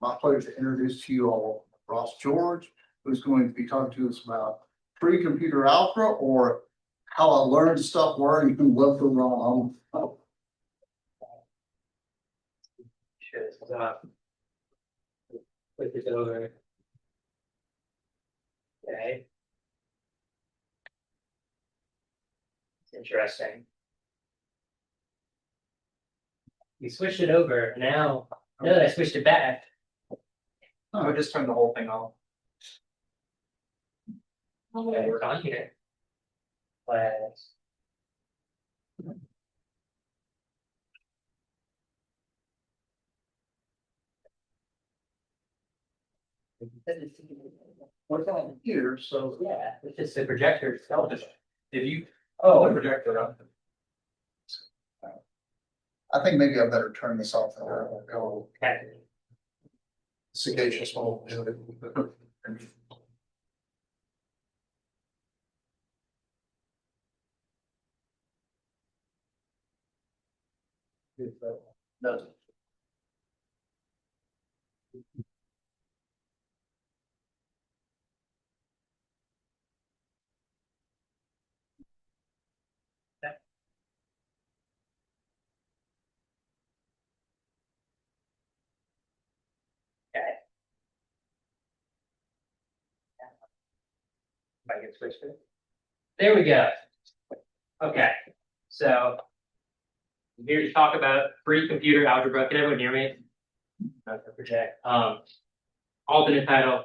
My pleasure to introduce to you all Ross George, who's going to be talking to us about pre-computer algebra, or how I learned to stop worrying and love the ROM. Put this over. Okay. It's interesting. We switched it over. Now that I switched it back, I just turned the whole thing off. okay, we're on here. Class. What's on here? So Yeah, it's just the projector television. if you, Oh, the projector on. I think maybe I better turn this off and go okay. sagacious one. No. Okay. If I can switch it. There we go. Okay, so I'm here to talk about pre-computer algebra. Can everyone hear me? Not to project. Alternate title,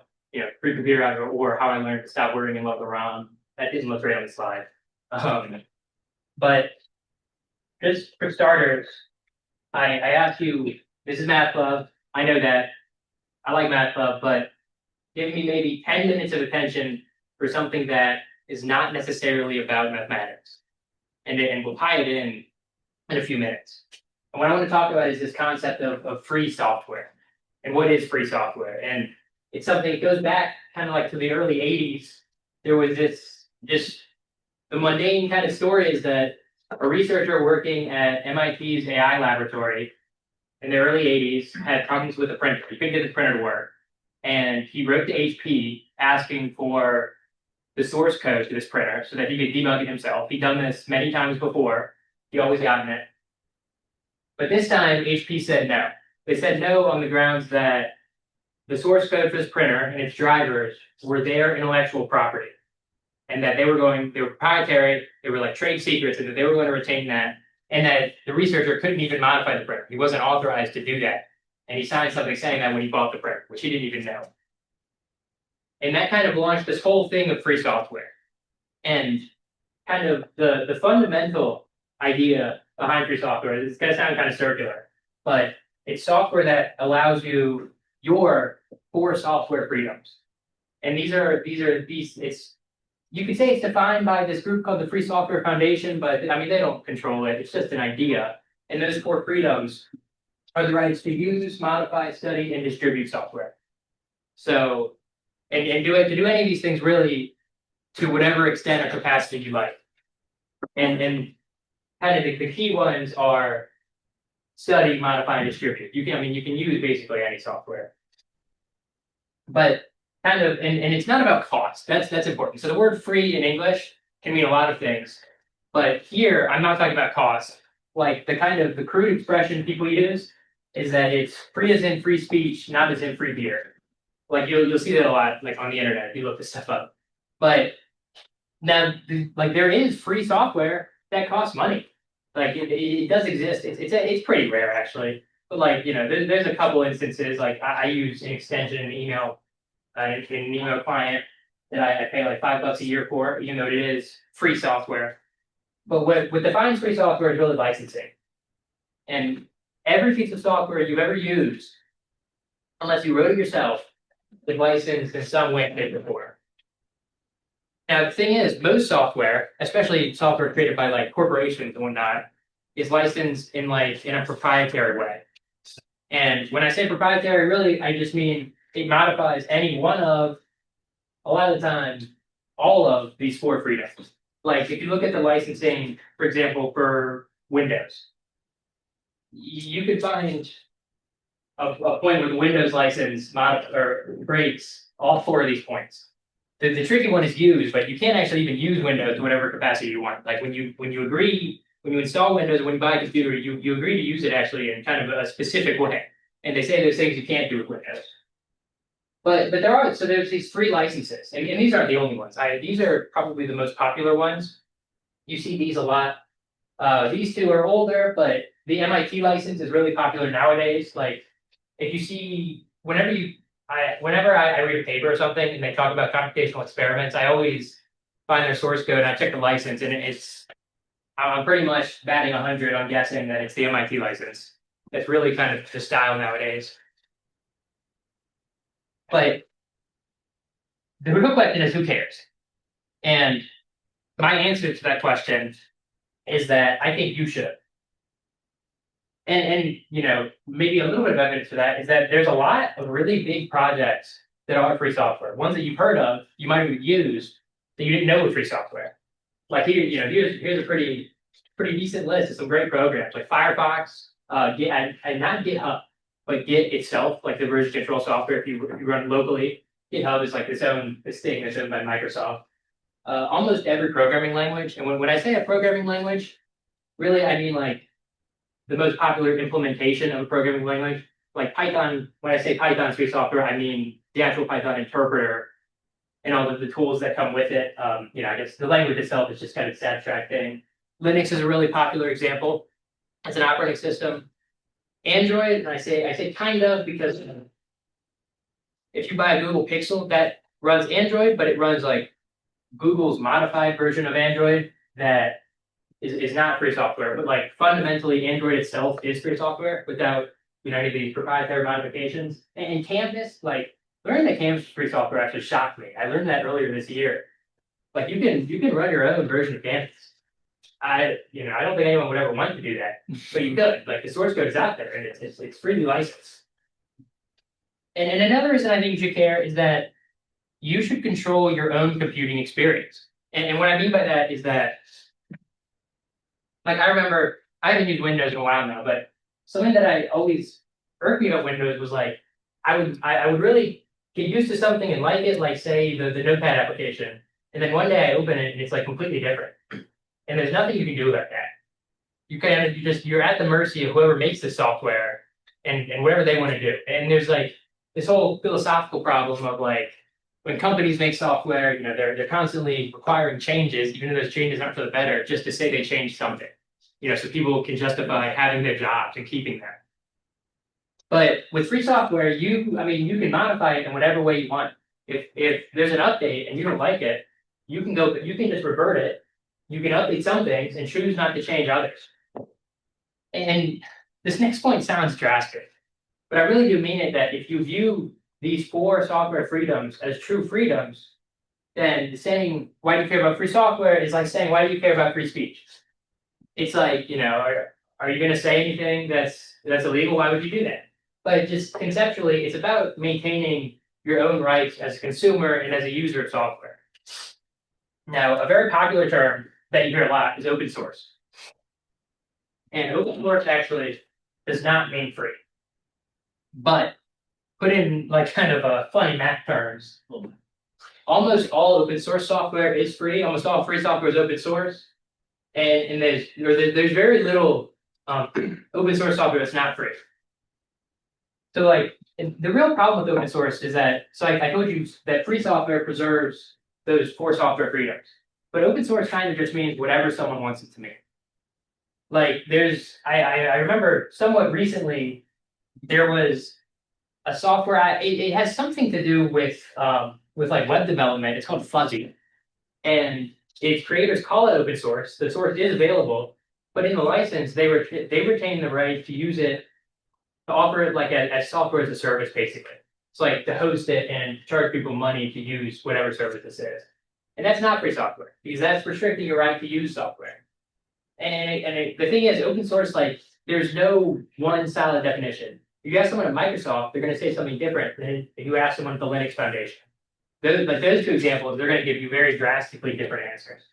pre-computer algebra, or how I learned to stop worrying and love the ROM. That didn't look right on the slide. But just for starters, I asked you, this is math club. I know that. I like math club, but give me maybe 10 minutes of attention for something that is not necessarily about mathematics. And we'll tie it in a few minutes. And what I want to talk about is this concept of free software. And what is free software? And it's something that goes back kind of like to the early 80s. There was this, just the mundane kind of story is that a researcher working at MIT's AI laboratory in the early 80s had problems with the printer. He couldn't get the printer to work. And he wrote to HP asking for the source code to this printer so that he could debug it himself. He'd done this many times before. He always gotten it. But this time, HP said no. They said no on the grounds that the source code for this printer and its drivers were their intellectual property. And that they were proprietary, they were like trade secrets, and that they were going to retain that. And that the researcher couldn't even modify the printer. He wasn't authorized to do that. And he signed something saying that when he bought the printer, which he didn't even know. And that kind of launched this whole thing of free software. And kind of the fundamental idea behind free software, it's going to sound kind of circular, but it's software that allows you your core software freedoms. And these it's, you could say it's defined by this group called the Free Software Foundation, but I mean, they don't control it. It's just an idea. And those core freedoms are the rights to use, modify, study, and distribute software. So, and to do any of these things really to whatever extent or capacity you like. And kind of the key ones are study, modify, and distribute. You can use basically any software. But kind of, and it's not about cost. That's important. So the word free in English can mean a lot of things. But here, I'm not talking about cost. Like the crude expression people use is that it's free as in free speech, not as in free beer. Like you'll see that a lot, like on the internet if you look this stuff up. But now, like there is free software that costs money. Like it does exist. It's pretty rare actually. But like there's a couple instances. Like I use an extension in email, an email client that I pay like $5 a year for, even though it is free software. But what defines free software is really licensing. And every piece of software you've ever used, unless you wrote it yourself, is licensed in some way, shape, or form. Now, the thing is, most software, especially software created by like corporations and whatnot, is licensed in a proprietary way. And when I say proprietary, really, I just mean it modifies any one of, a lot of the time, all of these four freedoms. Like if you look at the licensing, for example, for Windows, you could find a point where the Windows license or breaks all 4 of these points. The tricky one is use, but you can't actually even use Windows to whatever capacity you want. Like when you install Windows, when you buy a computer, you agree to use it actually in kind of a specific way. And they say there's things you can't do with Windows. But there's these free licenses, and these aren't the only ones. These are probably the most popular ones. You see these a lot. These two are older, but the MIT license is really popular nowadays. Like if you see whenever I read a paper or something and they talk about computational experiments, I always find their source code and I check the license, and I'm pretty much batting 100 on guessing that it's the MIT license. It's really kind of the style nowadays. But the real question is, who cares? And my answer to that question is that I think you should. And maybe a little bit of evidence for that is that there's a lot of really big projects that are free software. Ones that you've heard of, you might have used that you didn't know were free software. Like here's a pretty decent list of some great programs like Firefox, Git, and not GitHub, but Git itself, like the version control software. If you run locally, GitHub is like this thing that's owned by Microsoft. Almost every programming language, and when I say a programming language, really I mean like the most popular implementation of a programming language, like Python. When I say Python is free software, I mean the actual Python interpreter and all of the tools that come with it. I guess the language itself is just kind of this abstract thing. Linux is a really popular example as an operating system. Android, and I say kind of because if you buy a Google Pixel, that runs Android, but it runs like Google's modified version of Android that is not free software. But like fundamentally, Android itself is free software without any of these proprietary modifications. And Canvas, like learning that Canvas is free software actually shocked me. I learned that earlier this year. Like you can run your own version of Canvas. I don't think anyone would ever want to do that, but you could. Like the source code is out there and it's freely licensed. And another reason I think you should care is that you should control your own computing experience. And what I mean by that is that, like I remember, I haven't used Windows in a while now, but something that I always irked me about Windows was like, I would really get used to something and like it, like say the Notepad application. And then one day I open it and it's like completely different. And there's nothing you can do about that. You're at the mercy of whoever makes the software and whatever they want to do. And there's like this whole philosophical problem of like when companies make software, they're constantly requiring changes, even though those changes aren't for the better, just to say they changed something. So people can justify having their jobs and keeping them. But with free software, you can modify it in whatever way you want. If there's an update and you don't like it, you can just revert it. You can update some things and choose not to change others. And this next point sounds drastic, but I really do mean it that if you view these 4 software freedoms as true freedoms, then saying, why do you care about free software is like saying, why do you care about free speech? It's like, are you going to say anything that's illegal? Why would you do that? But just conceptually, it's about maintaining your own rights as a consumer and as a user of software. Now, a very popular term that you hear a lot is open source. And open source actually does not mean free. But put in like kind of a funny math terms, almost all open source software is free. Almost all free software is open source. And there's very little open source software that's not free. So like the real problem with open source is that, so I told you that free software preserves those 4 software freedoms. But open source kind of just means whatever someone wants it to mean. Like I remember somewhat recently, there was a software, it has something to do with like web development. It's called Fuzzy. And its creators call it open source. The source is available, but in the license, they retain the right to use it, to offer it like as software as a service, basically. It's like to host it and charge people money to use whatever service this is. And that's not free software because that's restricting your right to use software. And the thing is, open source, like there's no one solid definition. If you ask someone at Microsoft, they're going to say something different than if you ask someone at the Linux Foundation. Those 2 examples, they're going to give you very drastically different answers.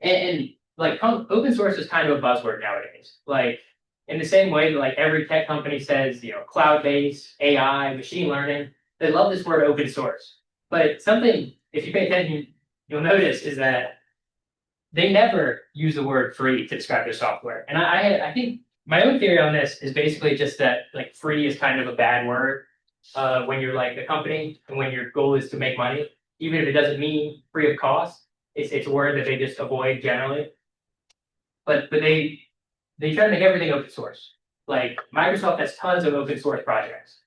And like open source is kind of a buzzword nowadays. Like In the same way that like every tech company says, cloud-based, AI, machine learning, they love this word open source. But something, if you pay attention, you'll notice is that they never use the word free to describe their software. And I think my own theory on this is basically just that like free is kind of a bad word when you're like a company and when your goal is to make money, even if it doesn't mean free of cost. It's a word that they just avoid generally. But they try to make everything open source. Like Microsoft has tons of open source projects.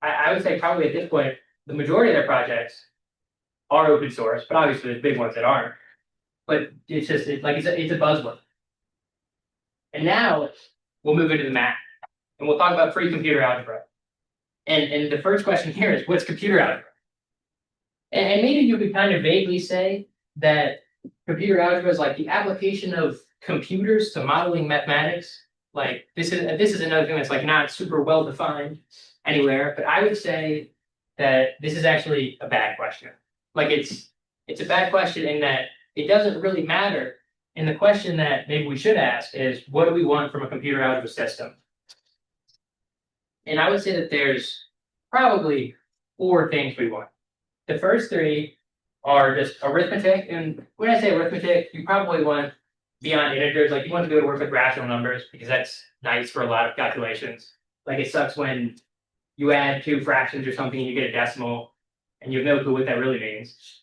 I would say probably at this point, the majority of their projects are open source, but obviously there's big ones that aren't. But it's just it's a buzzword. And now we'll move into the math, and we'll talk about free computer algebra. And the first question here is, what's computer algebra? And maybe you could kind of vaguely say that computer algebra is like the application of computers to modeling mathematics. Like this is another thing that's like not super well defined anywhere. But I would say that this is actually a bad question. Like it's a bad question in that it doesn't really matter. And the question that maybe we should ask is, what do we want from a computer algebra system? And I would say that there's probably 4 things we want. The first 3 are just arithmetic. And when I say arithmetic, you probably want beyond integers, like you want to be able to work with rational numbers because that's nice for a lot of calculations. Like it sucks when you add 2 fractions or something and you get a decimal and you have no clue what that really means.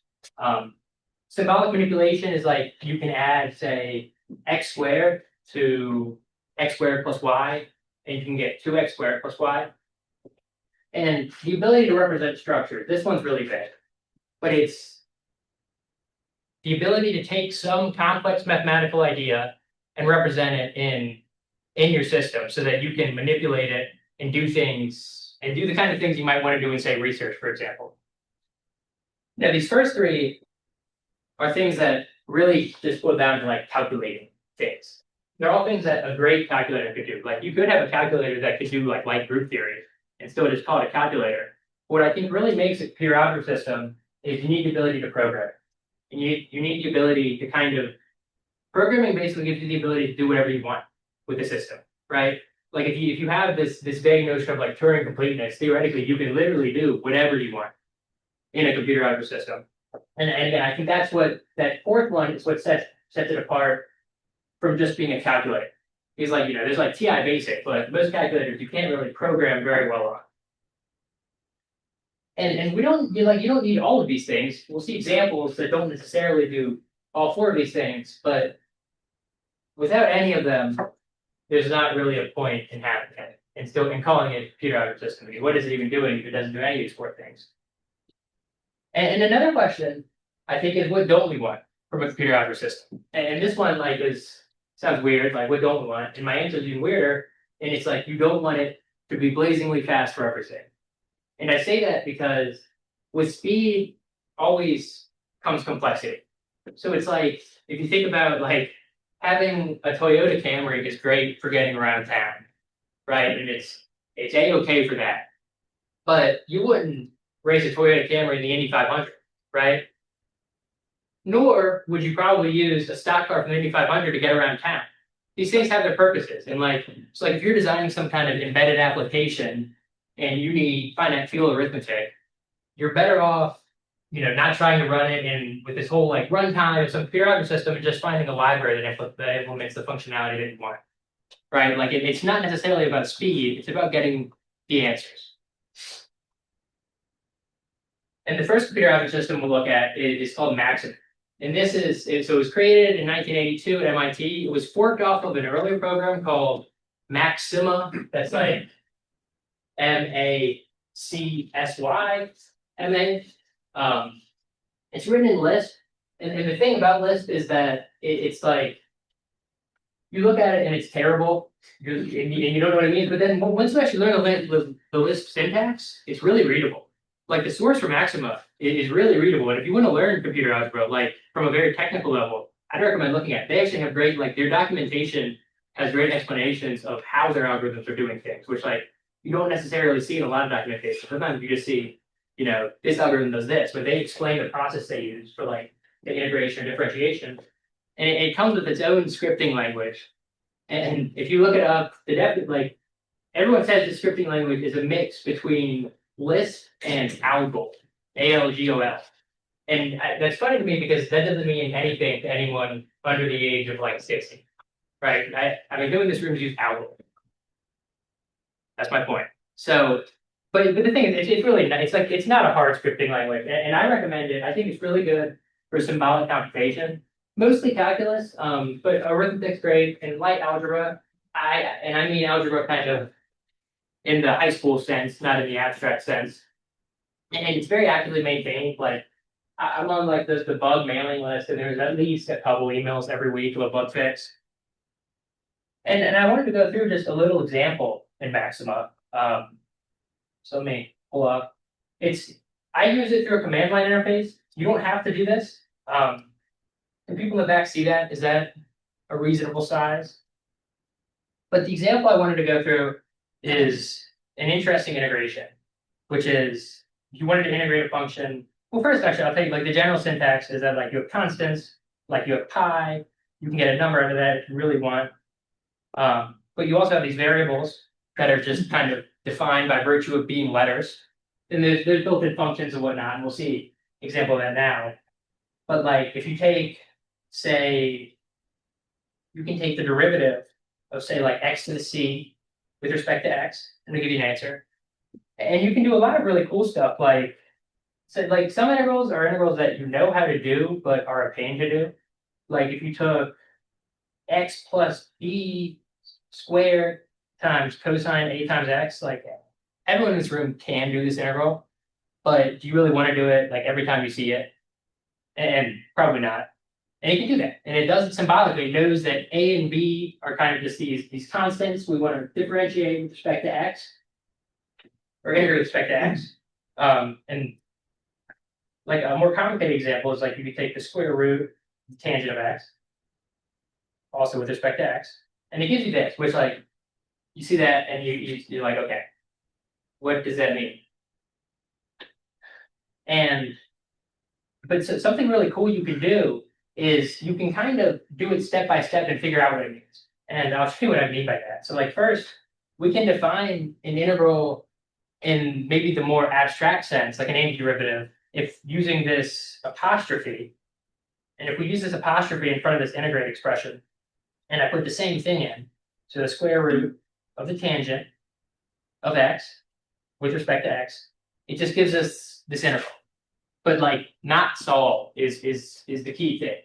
Symbolic manipulation is like you can add, say, x squared to x squared plus y, and you can get 2x squared plus y. And the ability to represent structure, this one's really big, but it's the ability to take some complex mathematical idea and represent it in your system so that you can manipulate it and do things and do the kind of things you might want to do in, say, research, for example. Now, these first 3 are things that really just boil down to like calculating things. They're all things that a great calculator could do. Like you could have a calculator that could do like light group theory and still just call it a calculator. What I think really makes a computer algebra system is you need the ability to program. And you need the ability to kind of programming basically gives you the ability to do whatever you want with the system, right? Like if you have this vague notion of like Turing completeness, theoretically you can literally do whatever you want in a computer algebra system. And again, I think that's what that 4th one is what sets it apart from just being a calculator. Because like, there's like TI basic, but most calculators you can't really program very well on. And we don't you don't need all of these things. We'll see examples that don't necessarily do all 4 of these things, but without any of them, there's not really a point in having it and still in calling it a computer algebra system. I mean, what is it even doing if it doesn't do any of these 4 things? And another question, I think, is what don't we want from a computer algebra system? And this one, like, sounds weird. Like, what don't we want? And my answer is even weirder. And it's like you don't want it to be blazingly fast for everything. And I say that because with speed always comes complexity. So it's like if you think about like having a Toyota Camry is great for getting around town, right? And it's A-okay for that. But you wouldn't race a Toyota Camry in the Indy 500, right? Nor would you probably use a stock car from the Indy 500 to get around town. These things have their purposes. And like, it's like if you're designing some kind of embedded application and you need finite field arithmetic, you're better off, not trying to run it in with this whole like runtime of some computer algebra system and just finding a library that implements the functionality that you want, right? Like it's not necessarily about speed, it's about getting the answers. And the first computer algebra system we'll look at is called Maxima. And this so it was created in 1982 at MIT. It was forked off of an earlier program called Maxima. That's like MACSYMA. It's written in Lisp. And the thing about Lisp is that it's like, you look at it and it's terrible, and you don't know what it means. But then once you actually learn the Lisp syntax, it's really readable. Like the source for Maxima is really readable. And if you want to learn computer algebra, like from a very technical level, I'd recommend looking at it. They actually have great, like their documentation has great explanations of how their algorithms are doing things, which like you don't necessarily see in a lot of documentation. Sometimes you just see, this algorithm does this, but they explain the process they use for like the integration or differentiation. And it comes with its own scripting language. And if you look it up, the depth, like everyone says the scripting language is a mix between Lisp and Algol, ALGOL. And that's funny to me because that doesn't mean anything to anyone under the age of like 60, right? I mean, who in this room has used Algol? That's my point. So, but the thing is, it's really it's like it's not a hard scripting language, and I recommend it. I think it's really good for symbolic computation, mostly calculus, but arithmetic's great and light algebra. I mean algebra kind of in the high school sense, not in the abstract sense, and it's very actively maintained. Like I'm on like the bug mailing list, and there's at least a couple emails every week of a bug fix. And I wanted to go through just a little example in Maxima. So let me pull up. I use it through a command line interface. You don't have to do this. Can people in the back see that? Is that a reasonable size? But the example I wanted to go through is an interesting integration, which is if you wanted to integrate a function. Well, first, actually, I'll tell you like the general syntax is that like you have constants, like you have pi, you can get a number out of that if you really want. But you also have these variables that are just kind of defined by virtue of being letters. And there's built-in functions and whatnot, and we'll see example of that now. But like if you take, say, you can take the derivative of say like x to the c with respect to x, and they give you an answer. And you can do a lot of really cool stuff like so like some integrals are integrals that you know how to do but are a pain to do. Like if you took x plus b squared times cosine a times x, like everyone in this room can do this integral, but do you really want to do it like every time you see it? And probably not. And it can do that. And it does it symbolically. It knows that a and b are kind of just these constants we want to differentiate with respect to x, or integrate with respect to x. And like a more complicated example is like if you take the square root the tangent of x, also with respect to x, and it gives you this, which like you see that and you're like, okay, what does that mean? And but so something really cool you can do is you can kind of do it step by step and figure out what it means. And I'll show you what I mean by that. So like first, we can define an integral in maybe the more abstract sense, like an antiderivative, if using this apostrophe. And if we use this apostrophe in front of this integrate expression, and I put the same thing in, so the square root of the tangent of x with respect to x, it just gives us this integral. But like not solve is the key thing.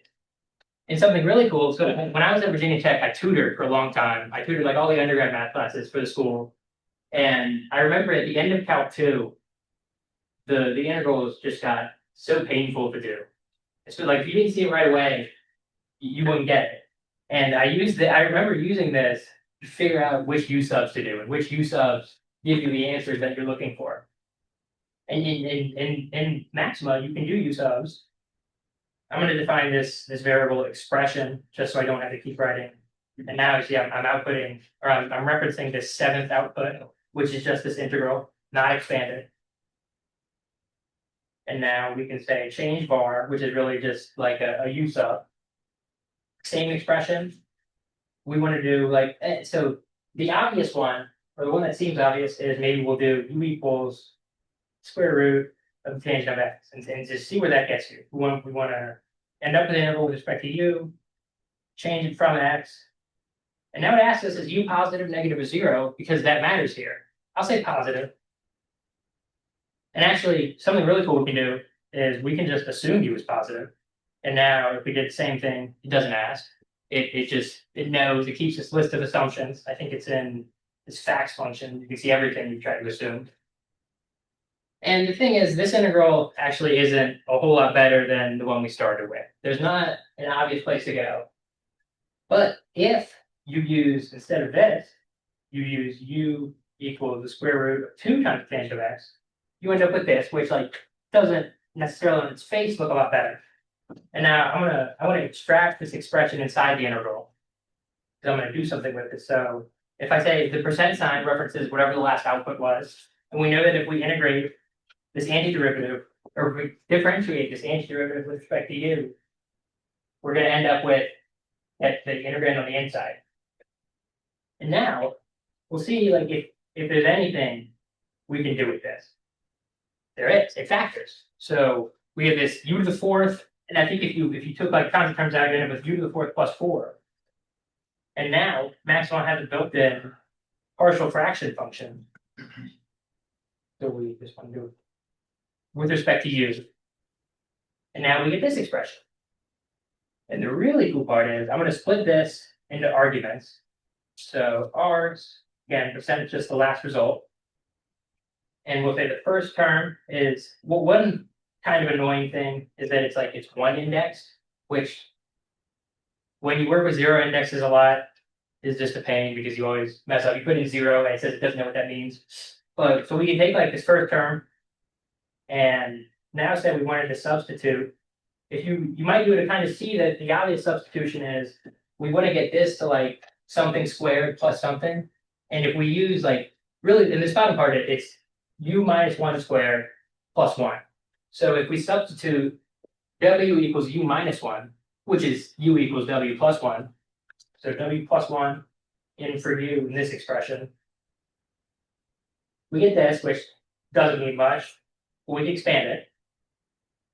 And something really cool. So when I was at Virginia Tech, I tutored for a long time. I tutored like all the undergrad math classes for the school. And I remember at the end of Calc 2, the integrals just got so painful to do. It's like if you didn't see it right away, you wouldn't get it. And I remember using this to figure out which U subs to do and which U subs give you the answers that you're looking for. And in Maxima, you can do U subs. I'm going to define this variable expression just so I don't have to keep writing. And now you see I'm outputting, or I'm referencing this seventh output, which is just this integral, not expanded. And now we can say change var, which is really just like a U sub. Same expression. We want to do like, so the obvious one, or the one that seems obvious, is maybe we'll do U equals square root of the tangent of x, and just see where that gets you. We want to end up with an interval with respect to u, change it from x, and now it asks us is u positive, negative, or zero, because that matters here. I'll say positive. And actually, something really cool we can do is we can just assume u is positive. And now if we did the same thing, it doesn't ask. It knows, it keeps this list of assumptions. I think it's in this facts function. You can see everything you try to assume. And the thing is, this integral actually isn't a whole lot better than the one we started with. There's not an obvious place to go. But if you use, instead of this, you use u equals the square root of 2 times the tangent of x, you end up with this, which like doesn't necessarily on its face look a lot better. And now I want to extract this expression inside the integral. So I'm going to do something with it. So if I say the percent sign references whatever the last output was, and we know that if we integrate this antiderivative, or if we differentiate this antiderivative with respect to u, we're going to end up with the integrand on the inside. And now we'll see like if there's anything we can do with this. There is, it factors. So we have this u to the fourth, and I think if you took like constant terms out, you end up with u to the fourth plus 4. And now Maxwell has a built-in partial fraction function. So we just want to do it with respect to u. And now we get this expression. And the really cool part is I'm going to split this into arguments. So r's, again, percentage just the last result. And we'll say the first term is, well, one kind of annoying thing is that it's one indexed, which when you work with zero indexes a lot is just a pain because you always mess up. You put in 0 and it says it doesn't know what that means. But so we can take like this first term and now say we wanted to substitute. If you might be able to kind of see that the obvious substitution is we want to get this to like something squared plus something. And if we use like really in this bottom part, it's u minus 1 squared plus 1. So if we substitute w equals u minus 1, which is u equals w plus 1, so w plus 1 in for u in this expression, we get this, which doesn't mean much. We can expand it.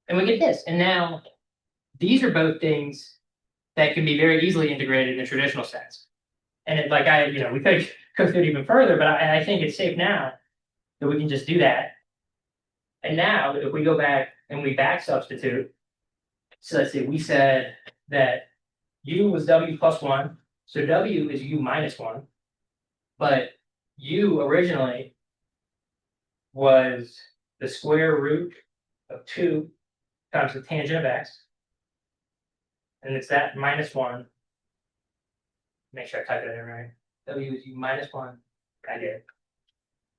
And we get this. And now these are both things that can be very easily integrated in the traditional sense. And it, like we could go through it even further, but I think it's safe now that we can just do that. And now if we go back and we back substitute, so let's see, we said that u was w plus 1, so w is u minus 1, but u originally was the square root of 2 times the tangent of x, and it's that minus 1. Make sure I type it in right. W is u minus 1. I did.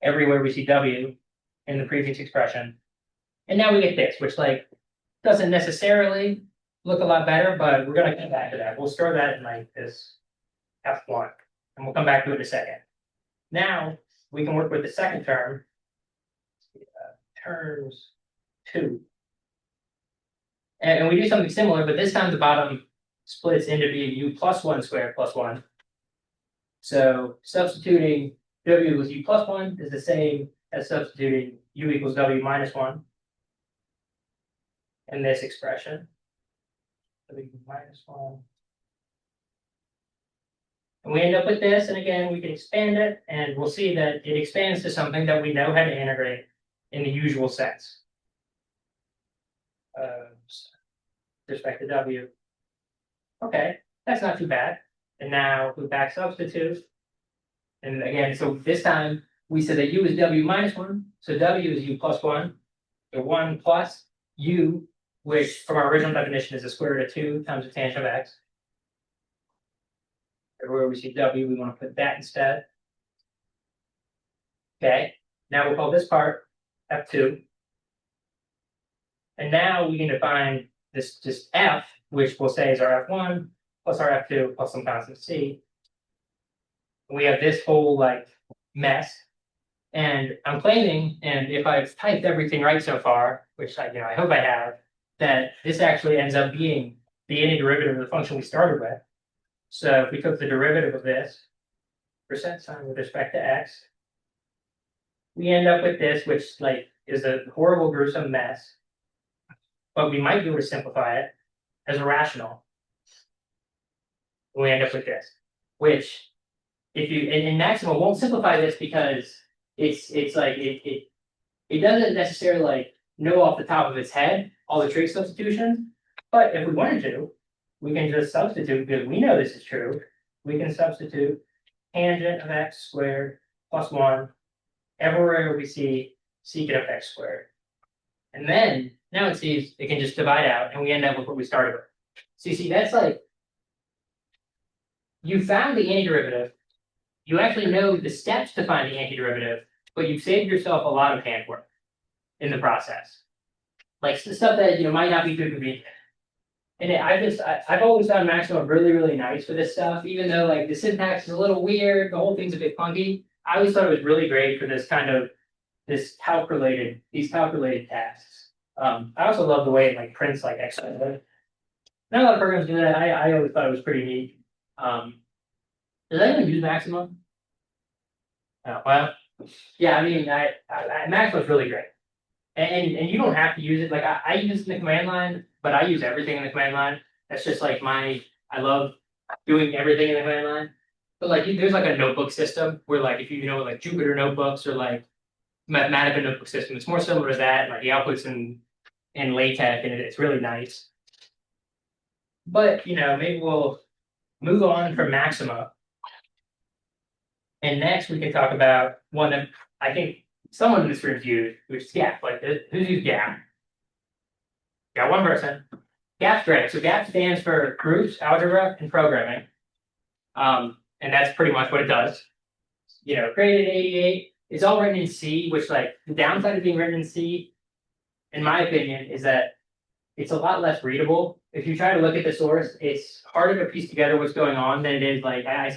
Everywhere we see w in the previous expression. And now we get this, which like doesn't necessarily look a lot better, but we're going to come back to that. We'll store that in like this f1, and we'll come back to it in a second. Now we can work with the second term, terms 2. And we do something similar, but this time the bottom splits into being u plus 1 squared plus 1. So substituting w equals u plus 1 is the same as substituting u equals w minus 1 in this expression. W minus 1. And we end up with this, and again, we can expand it, and we'll see that it expands to something that we know how to integrate in the usual sense. With respect to w. Okay, that's not too bad. And now we back substitute. And again, so this time we said that u is w minus 1, so w is u plus 1. So 1 plus u, which from our original definition is the square root of 2 times the tangent of x. Everywhere we see w, we want to put that instead. Okay, now we'll call this part f2. And now we can define this just f, which we'll say is our f1 plus our f2 plus some constant c. We have this whole like mess. And I'm claiming, and if I've typed everything right so far, which I hope I have, that this actually ends up being the antiderivative of the function we started with. So if we took the derivative of this, percent sign with respect to x, we end up with this, which like is a horrible, gruesome mess. But we might be able to simplify it as a rational. We end up with this, which if you in Maximal won't simplify this because it's like it doesn't necessarily like know off the top of its head all the trig substitutions. But if we wanted to, we can just substitute because we know this is true. We can substitute tangent of x squared plus 1 everywhere we see secant of x squared. And then now it sees it can just divide out and we end up with what we started with. So you see, that's like you found the antiderivative. You actually know the steps to find the antiderivative, but you've saved yourself a lot of handwork in the process. Like the stuff that might not be too convenient. And I've always found Maximo really, really nice for this stuff, even though like the syntax is a little weird, the whole thing's a bit funky. I always thought it was really great for this kind of these calculated tasks. I also love the way it like prints like Excel. Not a lot of programs do that. I always thought it was pretty neat. Does anyone use Maxima? Oh, well, yeah, I mean, Maxima's really great. And you don't have to use it, like, I use it in the command line, but I use everything in the command line. That's just like I love doing everything in the command line. But like, there's like a notebook system where like, if you know, like Jupyter notebooks or like Mathematica notebook system, it's more similar to that, like the outputs in LaTeX, and it's really nice. But, maybe we'll move on from Maxima. And next we can talk about one that I think someone in this room used, which is GAP. Like, who's used GAP? Got one person. GAP's great. So GAP stands for Groups, Algebra, and Programming. And that's pretty much what it does. Created in '88. It's all written in C, which like the downside of being written in C, in my opinion, is that it's a lot less readable. If you try to look at the source, it's harder to piece together what's going on than it is like I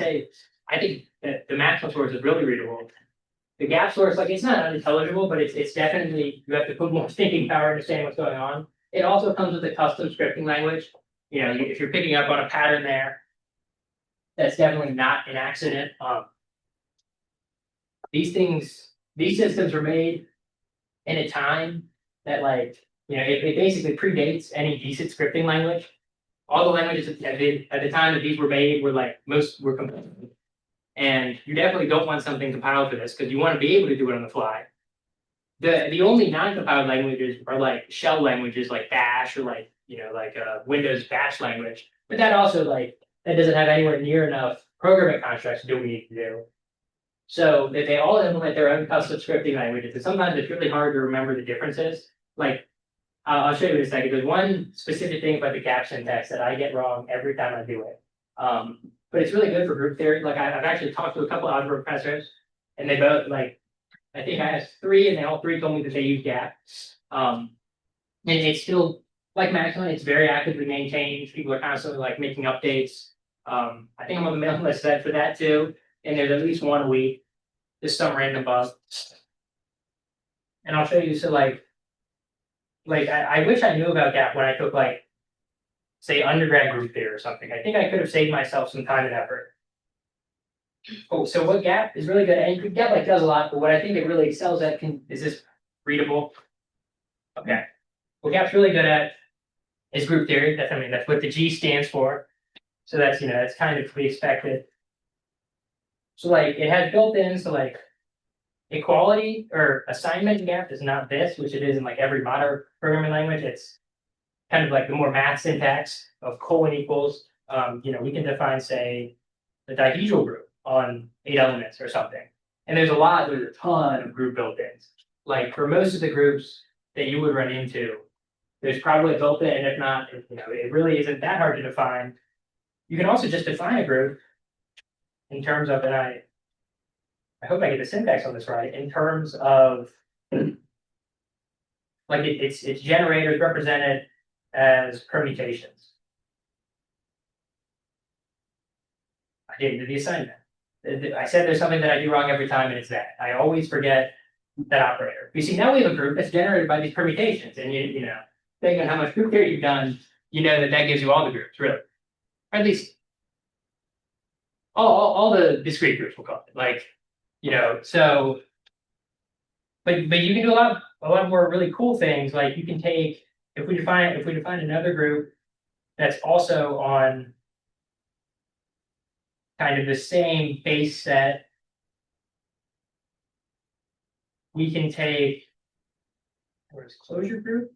think that the Maxima source is really readable. The GAP source, like it's not unintelligible, but it's definitely you have to put more thinking power to understand what's going on. It also comes with a custom scripting language. If you're picking up on a pattern there, that's definitely not an accident. These systems were made in a time that it basically predates any decent scripting language. All the languages at the time that these were made were most were compiled. And you definitely don't want something compiled for this because you want to be able to do it on the fly. The only non-compiled languages are like shell languages like Bash or Windows Bash language. But that also that doesn't have anywhere near enough programming constructs to do what we need to do. So they all implement their own custom scripting languages, and sometimes it's really hard to remember the differences. Like, I'll show you in a second. There's one specific thing about the GAP syntax that I get wrong every time I do it. But it's really good for group theory. Like, I've actually talked to a couple of algebra professors, and they both I think I asked 3, and they all 3 told me that they use GAP. And it's still like Maxima. It's very actively maintained. People are constantly making updates. I think I'm on the mailing list for that too. And there's at least one a week, just some random bug. And I'll show you. So I wish I knew about GAP when I took say undergrad group theory or something. I think I could have saved myself some time and effort. Oh, so what GAP is really good, and GAP does a lot, but what I think it really excels at is this readable. Okay. What GAP's really good at is group theory. That's what the G stands for. So that's that's kind of to be expected. So it has built-in, so equality or assignment GAP is not this, which it is in every modern programming language. It's kind of the more math syntax of colon equals. We can define, say, the dihedral group on 8 elements or something. And there's a ton of group built-ins. For most of the groups that you would run into, there's probably a built-in, and if not, it really isn't that hard to define. You can also just define a group in terms of, and I hope I get the syntax on this right, in terms of its generators represented as permutations. I didn't do the assignment. I said there's something that I do wrong every time, and it's that. I always forget that operator. You see, now we have a group that's generated by these permutations, and depending on how much group theory you've done, that gives you all the groups, really. Or at least all the discrete groups, we'll call it. So but you can do a lot more really cool things. You can take, if we define another group that's also on kind of the same base set, we can take, where's closure group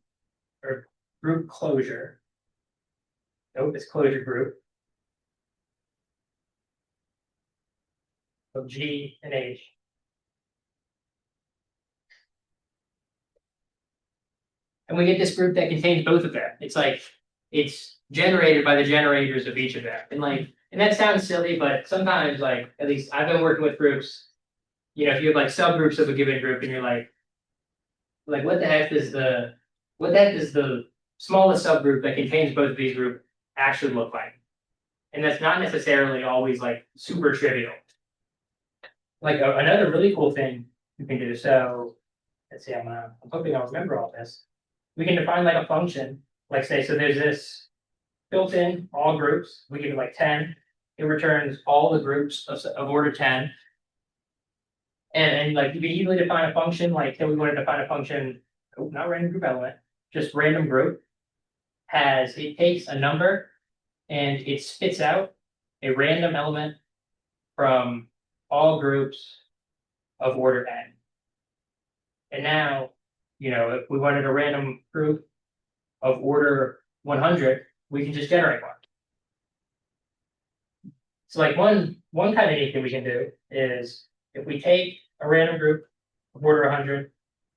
or group closure? Nope, it's closure group of G and H. And we get this group that contains both of them. It's generated by the generators of each of them. And that sounds silly, but sometimes at least I've been working with groups, if you have subgroups of a given group and you're what the heck does the smallest subgroup that contains both of these groups actually look like? And that's not necessarily always super trivial. Another really cool thing you can do. So let's see, I'm hoping I'll remember all this. We can define a function, say, so there's this built-in all groups. We give it 10, it returns all the groups of order 10. And like you can easily define a function, like say we want to define a function, not random group element, just random group, it takes a number and it spits out a random element from all groups of order n. And now, if we wanted a random group of order 100, we can just generate one. So like one kind of neat thing we can do is if we take a random group of order 100,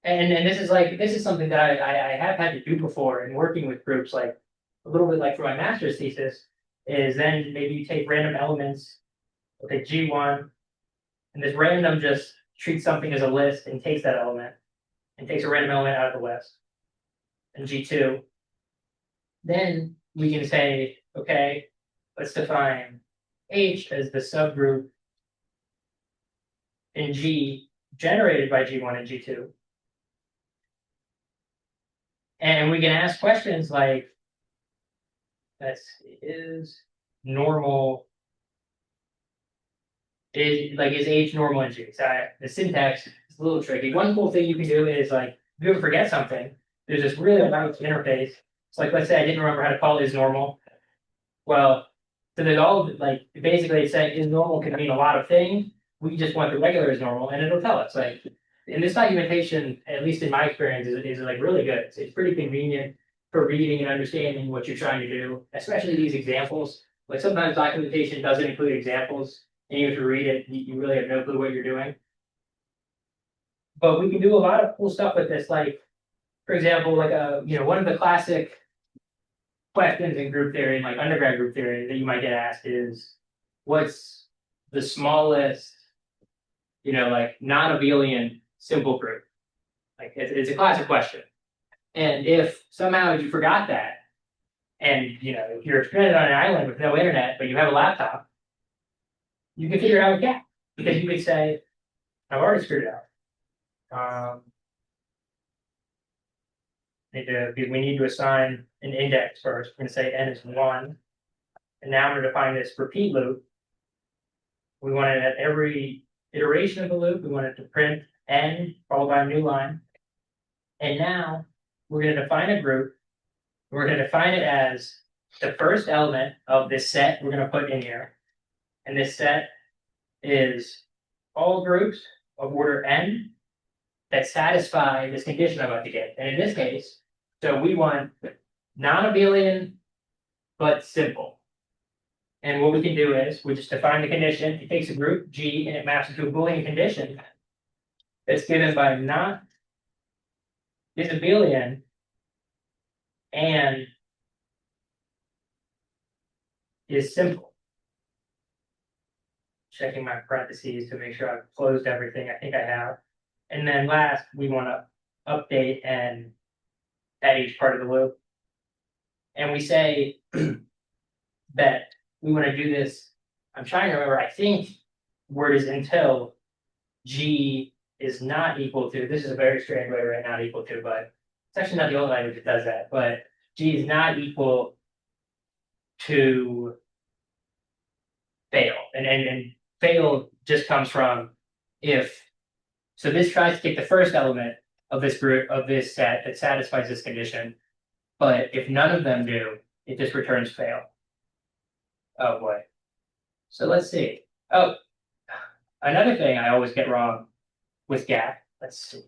and this is something that I have had to do before in working with groups, like a little bit like for my master's thesis, is then maybe you take random elements, okay, G1, and this random just treats something as a list and takes that element, and takes a random element out of the list, and G2. Then we can say, okay, let's define H as the subgroup in G generated by G1 and G2. And we can ask questions like, is H normal in G? So the syntax is a little tricky. One cool thing you can do is like, if you ever forget something, there's this really nice interface. It's like, let's say I didn't remember how to call is normal. Well, so there's all like basically it's saying is normal can mean a lot of things. We just want the regular is normal, and it'll tell us. Like, and this documentation, at least in my experience, is like really good. It's pretty convenient for reading and understanding what you're trying to do, especially these examples. Like sometimes documentation doesn't include examples, and you have to read it, you really have no clue what you're doing. But we can do a lot of cool stuff with this. Like, for example, like one of the classic questions in group theory, like undergrad group theory, that you might get asked is, what's the smallest, like non-abelian simple group? Like it's a classic question. And if somehow you forgot that, and if you're stranded on an island with no internet, but you have a laptop, you can figure out yeah, because you could say, I've already figured it out. We need to assign an index first. We're going to say n is 1. And now I'm going to define this repeat loop. We want it at every iteration of the loop. We want it to print n followed by a new line. And now we're going to define a group. We're going to define it as the first element of this set we're going to put in here. And this set is all groups of order n that satisfy this condition I'm about to get. And in this case, so we want non-abelian, but simple. And what we can do is we just define the condition. It takes a group G and it maps it to a Boolean condition that's given by not is abelian and is simple. Checking my parentheses to make sure I've closed everything. I think I have. And then last, we want to update and at each part of the loop. And we say that we want to do this. I'm trying to remember, I think word is until G is not equal to, this is a very strange way to write not equal to, but it's actually not the only language that does that, but G is not equal to fail. And fail just comes from if, so this tries to take the first element of this group, of this set that satisfies this condition, but if none of them do, it just returns fail. Oh boy. So let's see. Oh, another thing I always get wrong with gap. Let's see.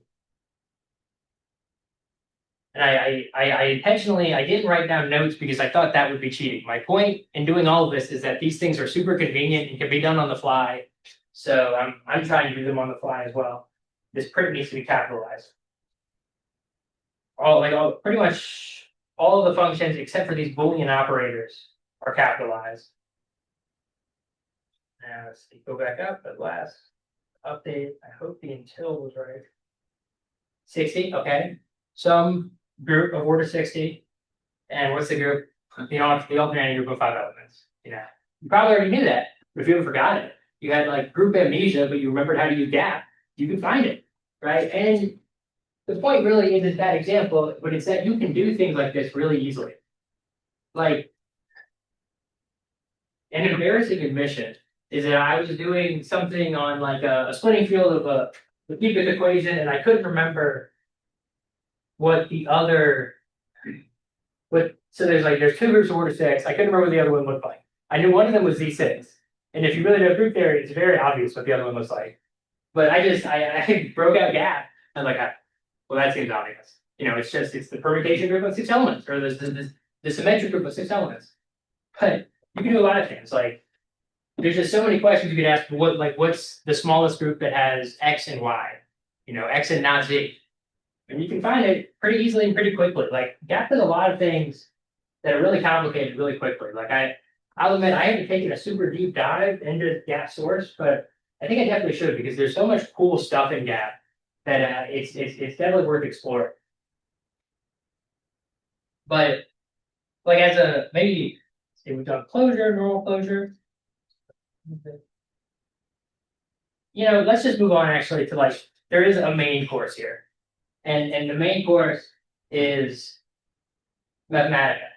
And I intentionally, I didn't write down notes because I thought that would be cheating. My point in doing all of this is that these things are super convenient and can be done on the fly. So I'm trying to do them on the fly as well. This print needs to be capitalized. Pretty much all of the functions except for these Boolean operators are capitalized. Now let's see, go back up at last. Update. I hope the until was right. 60, okay. Some group of order 60. And what's the group? The alternating group of 5 elements. You probably already knew that, but if you ever forgot it, you had like group amnesia, but you remembered how to use gap, you can find it, right? And the point really isn't that example, but it's that you can do things like this really easily. Like, an embarrassing admission is that I was doing something on like a splitting field of the cubic equation, and I couldn't remember what the other so there's two groups of order 6. I couldn't remember what the other one looked like. I knew one of them was Z6. And if you really know group theory, it's very obvious what the other one looks like. But I broke out gap. I'm like, well, that seems obvious. You know, it's the permutation group of 6 elements, or the symmetric group of 6 elements. But you can do a lot of things. Like, there's just so many questions you could ask. What's the smallest group that has X and Y? You know, X and not Z. And you can find it pretty easily and pretty quickly. Like, gap does a lot of things that are really complicated really quickly. Like, I'll admit I haven't taken a super deep dive into gap source, but I think I definitely should, because there's so much cool stuff in gap that it's definitely worth exploring. But like as a maybe say we've done closure, normal closure. You know, let's just move on actually to like there is a main course here. And the main course is Mathematica,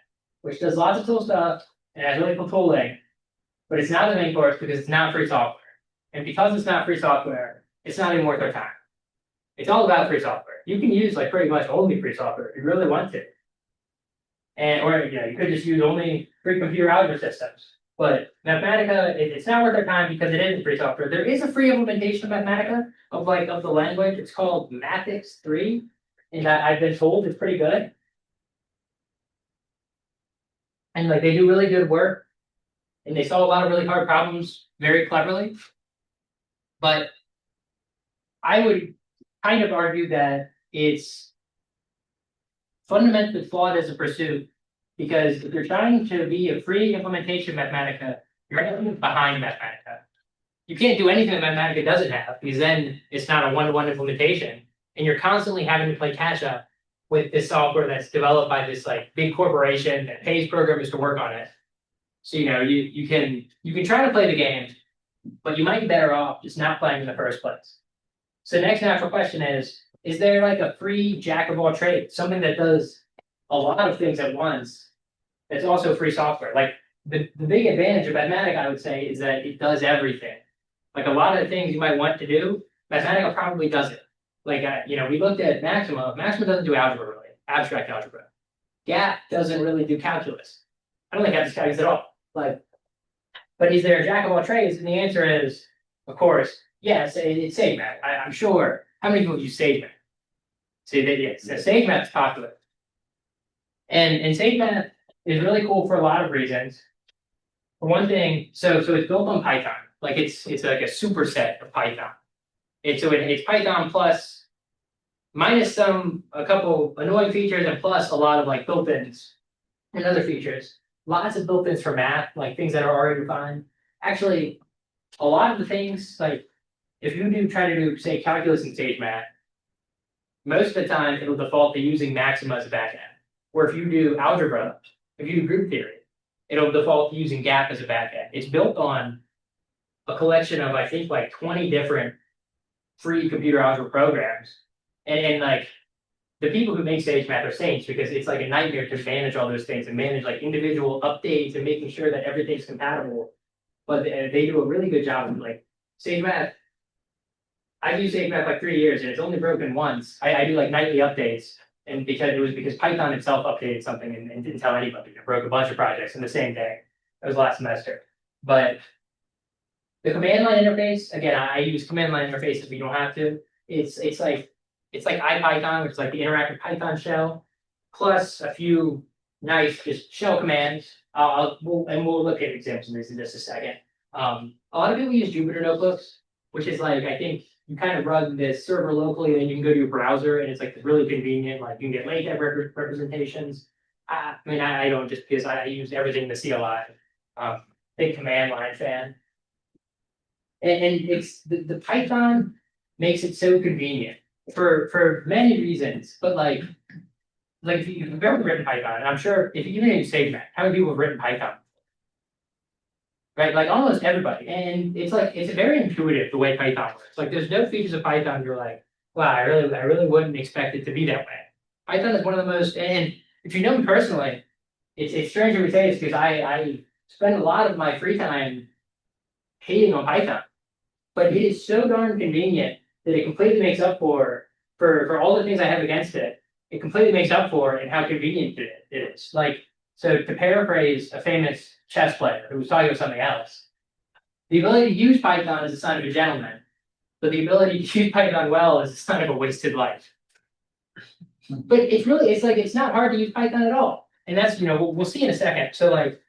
which does lots of cool stuff and has really cool tooling, but it's not the main course because it's not free software. And because it's not free software, it's not even worth our time. It's all about free software. You can use like pretty much only free software if you really want to. And or you know, you could just use only free computer algebra systems. But Mathematica, it's not worth our time because it isn't free software. There is a free implementation of Mathematica of the language. It's called Mathix 3, and I've been told it's pretty good. And like they do really good work, and they solve a lot of really hard problems very cleverly. But I would kind of argue that it's fundamentally flawed as a pursuit, because if you're trying to be a free implementation of Mathematica, you're actually behind Mathematica. You can't do anything that Mathematica doesn't have, because then it's not a one-to-one implementation, and you're constantly having to play catch up with this software that's developed by this like big corporation that pays programmers to work on it. So you know you can try to play the game, but you might be better off just not playing in the first place. So the next natural question is there like a free jack of all trades, something that does a lot of things at once that's also free software? Like the big advantage of Mathematica, I would say, is that it does everything. Like a lot of the things you might want to do, Mathematica probably does it. Like, you know, we looked at Maxima. Maxima doesn't do algebra really, abstract algebra. Gap doesn't really do calculus. I don't think Gap does calculus at all. Like, but is there a jack of all trades? And the answer is, of course, yes, it's SageMath. I'm sure. How many people use SageMath? See, yes, SageMath is popular. And SageMath is really cool for a lot of reasons. For one thing, so it's built on Python. Like it's like a superset of Python. It's Python plus minus a couple annoying features and plus a lot of like built-ins and other features. Lots of built-ins for math, like things that are already defined. Actually, a lot of the things, like if you try to do, say, calculus in SageMath, most of the time it'll default to using Maxima as a backend. Or if you do algebra, if you do group theory, it'll default to using Gap as a backend. It's built on a collection of, I think, like 20 different free computer algebra programs. And like the people who make SageMath are saints, because it's like a nightmare to manage all those things and manage like individual updates and making sure that everything's compatible. But they do a really good job of like SageMath. I've used SageMath like 3 years and it's only broken once. I do like nightly updates, and because Python itself updated something and didn't tell anybody. It broke a bunch of projects in the same day. It was last semester. But the command line interface, again, I use command line interfaces if you don't have to. It's like IPython, which is like the interactive Python shell, plus a few nice just shell commands. We'll look at examples of this in just a second. A lot of people use Jupyter notebooks, which is like, I think you kind of run this server locally, and then you can go to your browser, and it's like really convenient. Like you can get LaTeX representations. I mean, I don't, just because I use everything in the CLI. Big command line fan. And it's the Python makes it so convenient for many reasons, but like if you've ever written Python, and I'm sure if you even use SageMath, how many people have written Python? Right, like almost everybody. And it's like it's very intuitive the way Python works. Like there's no features of Python you're like, wow, I really wouldn't expect it to be that way. Python is one of the most, and if you know me personally, it's strange to say this because I spend a lot of my free time hating on Python. But it is so darn convenient that it completely makes up for all the things I have against it. It completely makes up for in how convenient it is. Like, so to paraphrase a famous chess player who was talking about something else, the ability to use Python is a sign of a gentleman, but the ability to use Python well is a sign of a wasted life. But it's not hard to use Python at all. And that's, we'll see in a second. So like,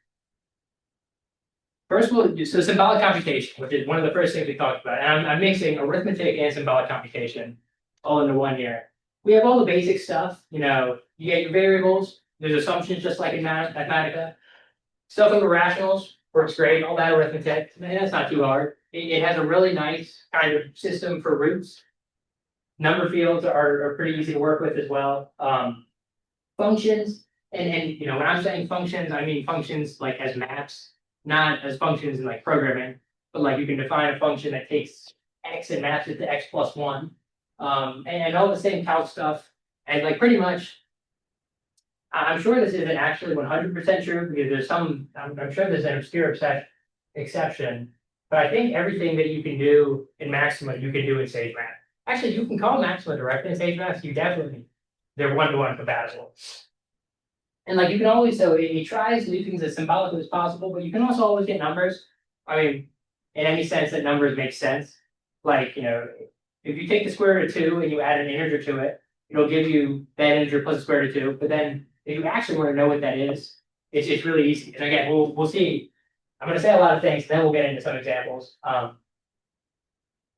first we'll do, so symbolic computation, which is one of the first things we talked about. And I'm mixing arithmetic and symbolic computation all into one here. We have all the basic stuff, you get your variables, there's assumptions just like in Mathematica. Stuff over rationals works great, all that arithmetic, and that's not too hard. It has a really nice kind of system for roots. Number fields are pretty easy to work with as well. Functions, and when I'm saying functions, I mean functions like as maps, not as functions in like programming, but like you can define a function that takes x and maps it to x plus 1. And all the same calc stuff, and like pretty much, I'm sure this isn't actually 100% true because there's some, I'm sure there's an obscure exception, but I think everything that you can do in Maxima, you can do in SageMath. Actually, you can call Maxima directly in SageMath, they're one-to-one compatible. And like you can always, so it tries to do things as symbolically as possible, but you can also always get numbers. I mean, in any sense that numbers make sense. Like, if you take the square root of 2 and you add an integer to it, it'll give you that integer plus the square root of 2. But then if you actually want to know what that is, it's really easy. And again, we'll see. I'm going to say a lot of things, then we'll get into some examples.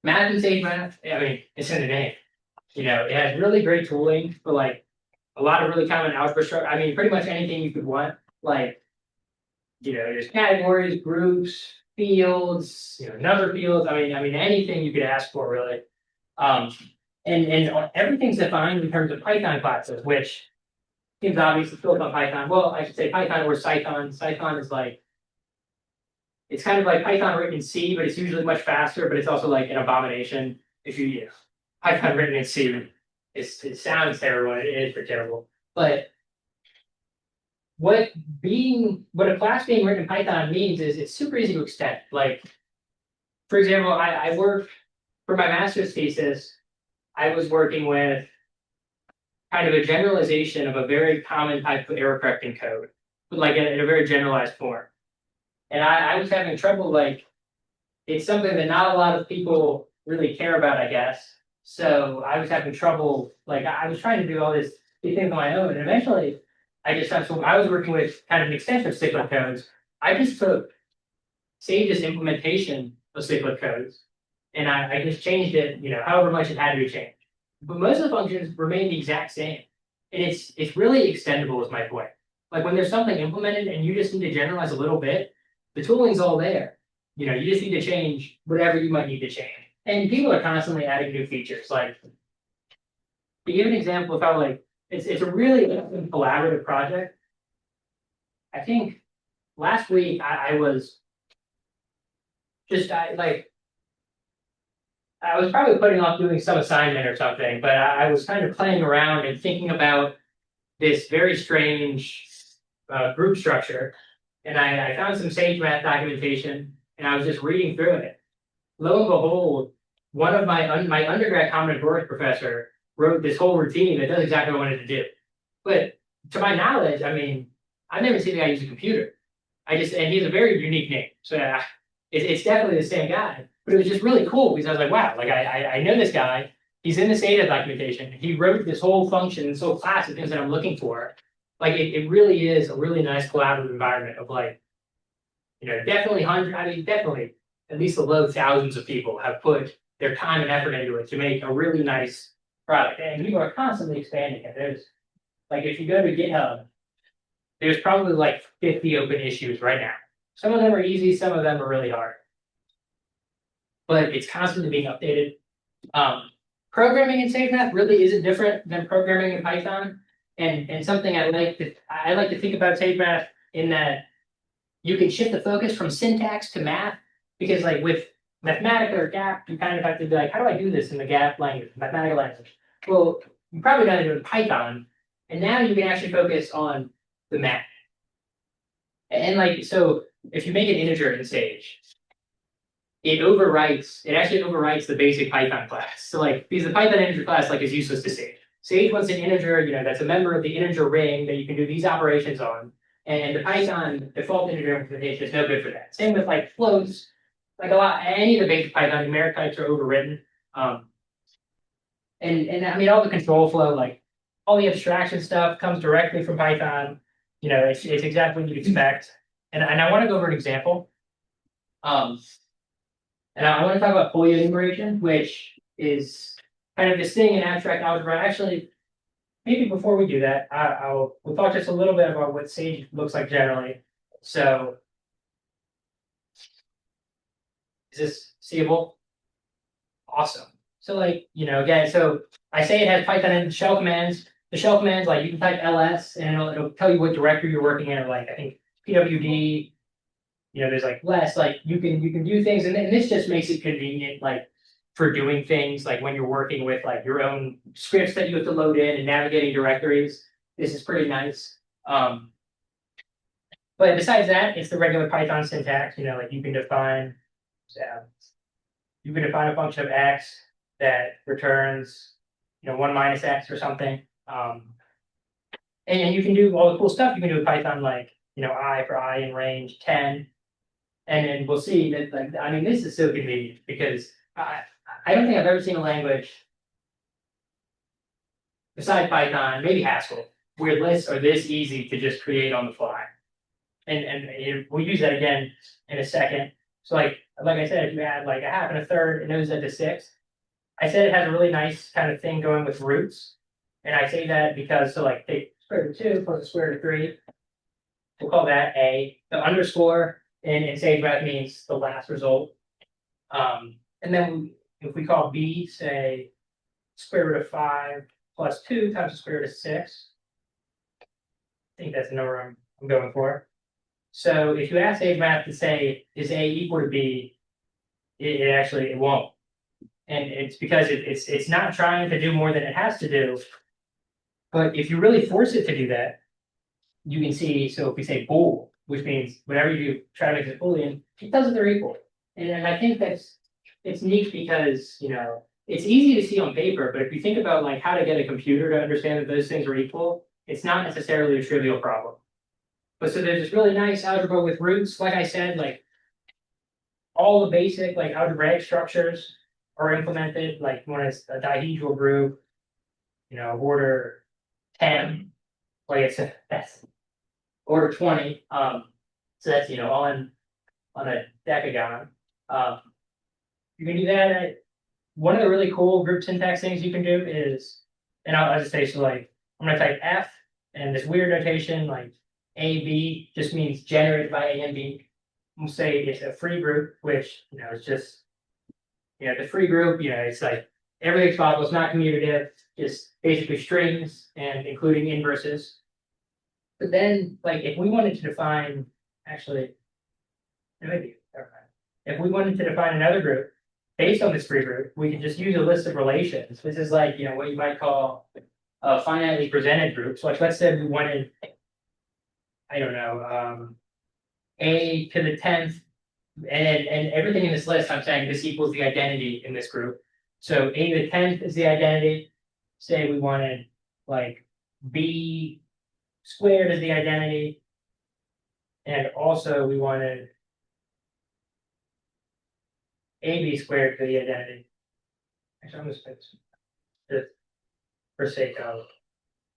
Math and SageMath, I mean, it's in the name. It has really great tooling for like a lot of really common algebra structure. I mean, pretty much anything you could want. Like, there's categories, groups, fields, number fields. I mean, anything you could ask for really. And everything's defined in terms of Python classes, which seems obvious. It's built on Python. Well, I should say Python or Cython. Cython is like, it's kind of like Python written in C, but it's usually much faster, but it's also like an abomination. If Python written in C, it sounds terrible, it is pretty terrible. But what a class being written in Python means is it's super easy to extend. Like, for example, I worked for my master's thesis, I was working with kind of a generalization of a very common type of error correcting code, but like in a very generalized form. And I was having trouble, like, it's something that not a lot of people really care about, I guess. So I was having trouble, like I was trying to do all these things on my own. And eventually I just found, so I was working with kind of an extension of cyclic codes. I just took Sage's implementation of cyclic codes and I just changed it, however much it had to be changed. But most of the functions remain the exact same. And it's really extendable is my point. Like when there's something implemented and you just need to generalize a little bit, the tooling's all there. You just need to change whatever you might need to change. And people are constantly adding new features. Like, to give an example of how like it's a really collaborative project. I think last week I was probably putting off doing some assignment or something, but I was kind of playing around and thinking about this very strange group structure. And I found some SageMath documentation and I was just reading through it. Lo and behold, one of my undergrad combinatorics professor wrote this whole routine that does exactly what I wanted to do. But to my knowledge, I mean, I've never seen the guy use a computer. And he's a very unique name. So it's definitely the same guy. But it was just really cool because I was like, wow, like I know this guy. He's in this data documentation. He wrote this whole function, this whole class of things that I'm looking for. Like it really is a really nice collaborative environment of like, definitely definitely at least the low thousands of people have put their time and effort into it to make a really nice product. And people are constantly expanding it. There's like, if you go to GitHub, there's probably like 50 open issues right now. Some of them are easy, some of them are really hard. But it's constantly being updated. Programming in SageMath really isn't different than programming in Python. And something I like to think about SageMath in that you can shift the focus from syntax to math, because like with Mathematica or Gap, you kind of have to be like, how do I do this in the Gap language, Mathematical language? Well, you probably got to do it in Python, and now you can actually focus on the math. And like, so if you make an integer in Sage, it actually overwrites the basic Python class. So like, because the Python integer class like is useless to Sage. Sage wants an integer, that's a member of the integer ring that you can do these operations on. And the Python default integer implementation is no good for that. Same with like floats, like any of the basic Python numeric types are overridden. And I mean, all the control flow, like all the abstraction stuff comes directly from Python. It's exactly what you'd expect. And I want to go over an example. And I want to talk about Boolean enumeration, which is kind of this thing in abstract algebra. Actually, maybe before we do that, we'll talk just a little bit about what Sage looks like generally. So, is this seeable? Awesome. So like, again, so I say it has Python and shell commands. The shell commands, like you can type ls and it'll tell you what directory you're working in, like I think pwd, there's like less, like you can do things, and this just makes it convenient, like for doing things, like when you're working with like your own scripts that you have to load in and navigating directories. This is pretty nice. But besides that, it's the regular Python syntax. Like you can define a function of x that returns, 1 minus x or something. And you can do all the cool stuff you can do with Python, like, I for I in range 10. And then we'll see that, like, I mean, this is so convenient because I don't think I've ever seen a language besides Python, maybe Haskell, where lists are this easy to just create on the fly. And we'll use that again in a second. So like I said, if you add like a half and a third, it knows that to 6. I said it has a really nice kind of thing going with roots. And I say that because, so like take square root of 2 plus the square root of 3. We'll call that A. The underscore in SageMath means the last result. And then if we call B, say, square root of 5 plus 2 times the square root of 6. I think that's the number I'm going for. So if you ask SageMath to say, is A equal to B, it won't. And it's because it's not trying to do more than it has to do. But if you really force it to do that, you can see, so if we say bool, which means whatever you do, try to make it Boolean, it does it they're equal. And I think it's neat because, it's easy to see on paper, but if you think about like how to get a computer to understand that those things are equal, it's not necessarily a trivial problem. But so there's this really nice algebra with roots. Like I said, like all the basic like algebraic structures are implemented, like when it's a dihedral group, order 10, like that's order 20. So that's on a decagon. You can do that. One of the really cool group syntax things you can do is, and I'll just say, so like I'm gonna type F and this weird notation like A, B just means generated by A and B. We'll say it's a free group, which is just the free group, it's like everything's possible, it's not commutative, just basically strings and including inverses. But then like if we wanted to define, actually, maybe if we wanted to define another group based on this free group, we can just use a list of relations. This is like what you might call a finitely presented group. So like let's say we wanted, I don't know, A to the 10th, and everything in this list, I'm saying this equals the identity in this group. So A to the 10th is the identity. Say we wanted like B squared as the identity. And also we wanted AB squared for the identity. Actually, I'm just this for sake of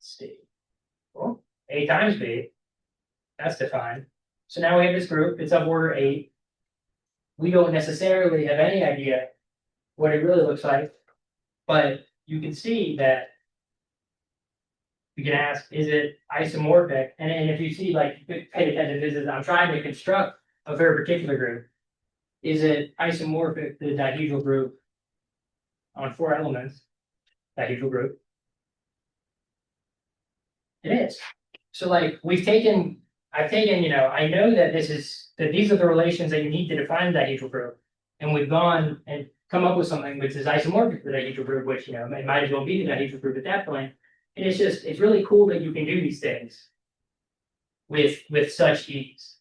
C. Well, A times B, that's defined. So now we have this group, it's of order 8. We don't necessarily have any idea what it really looks like, but you can see that we can ask, is it isomorphic? And if you see, like, pay attention, this is, I'm trying to construct a very particular group. Is it isomorphic to the dihedral group on 4 elements, dihedral group? It is. So like I've taken, I know that these are the relations that you need to define the dihedral group. And we've gone and come up with something which is isomorphic to the dihedral group, which, it might as well be the dihedral group at that point. And it's really cool that you can do these things with such ease.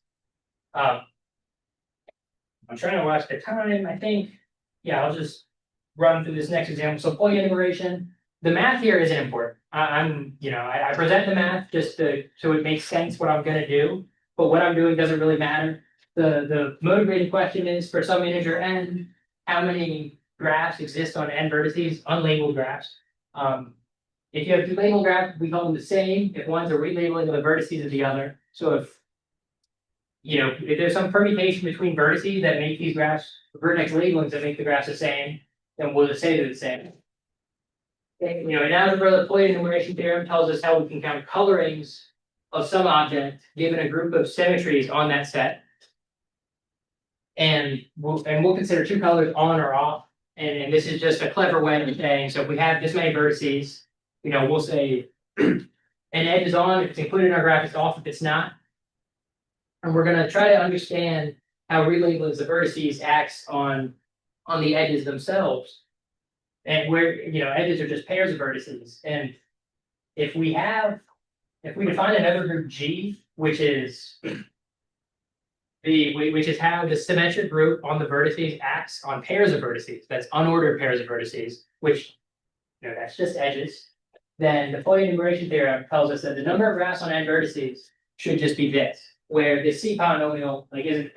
I'm trying to watch the time, I think, yeah, I'll just run through this next example. So point enumeration, the math here isn't important. I present the math just so it makes sense what I'm gonna do, but what I'm doing doesn't really matter. The motivating question is for some integer n, how many graphs exist on n vertices, unlabeled graphs. If you have two labeled graphs, we call them the same. If one's a relabeling of the vertices of the other. So if there's some permutation between vertices that make these graphs vertex labelings that make the graphs the same, then we'll just say they're the same. Okay, in algebra, the point enumeration theorem tells us how we can count colorings of some object given a group of symmetries on that set. And we'll consider two colors on or off. And this is just a clever way of saying, so if we have this many vertices, we'll say an edge is on if it's included in our graph, it's off if it's not. And we're going to try to understand how relabeling the vertices acts on the edges themselves. And where, edges are just pairs of vertices. And if we define another group G, which is how the symmetric group on the vertices acts on pairs of vertices, that's unordered pairs of vertices, which, that's just edges, then the point enumeration theorem tells us that the number of graphs on n vertices should just be this, where the C polynomial isn't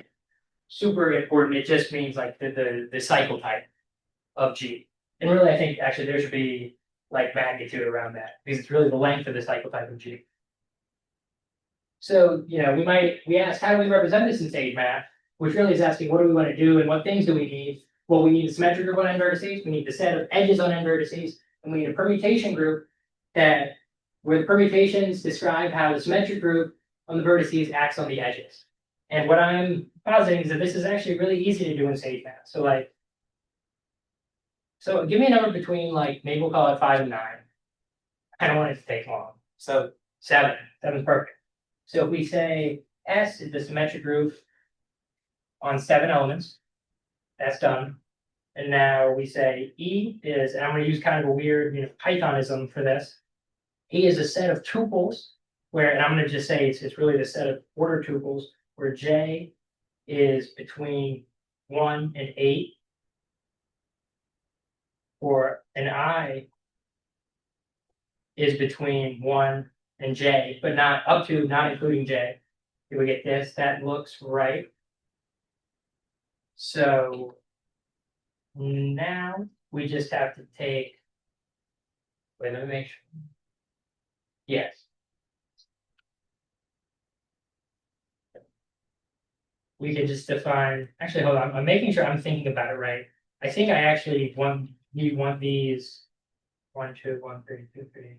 super important. It just means the cycle type of G. And really, I think actually there should be magnitude around that because it's really the length of the cycle type of G. So, we ask, how do we represent this in stage math? Which really is asking, what do we want to do and what things do we need? Well, we need a symmetric group on n vertices, we need the set of edges on n vertices, and we need a permutation group where the permutations describe how the symmetric group on the vertices acts on the edges. And what I'm positing is that this is actually really easy to do in stage math. So give me a number between maybe we'll call it 5 and 9. I don't want it to take long. So 7. 7 is perfect. So if we say S is the symmetric group on 7 elements, that's done. And now we say E is, and I'm going to use kind of a weird Pythonism for this. E is a set of tuples and I'm going to just say it's really the set of order tuples where J is between 1 and 8. Or an I is between 1 and J, but not including J. If we get this, that looks right. So now we just have to take, let me make sure. Yes. We can just define, actually, hold on, I'm making sure I'm thinking about it right. I think I actually want these 1, 2, 1, 3, 2, 3.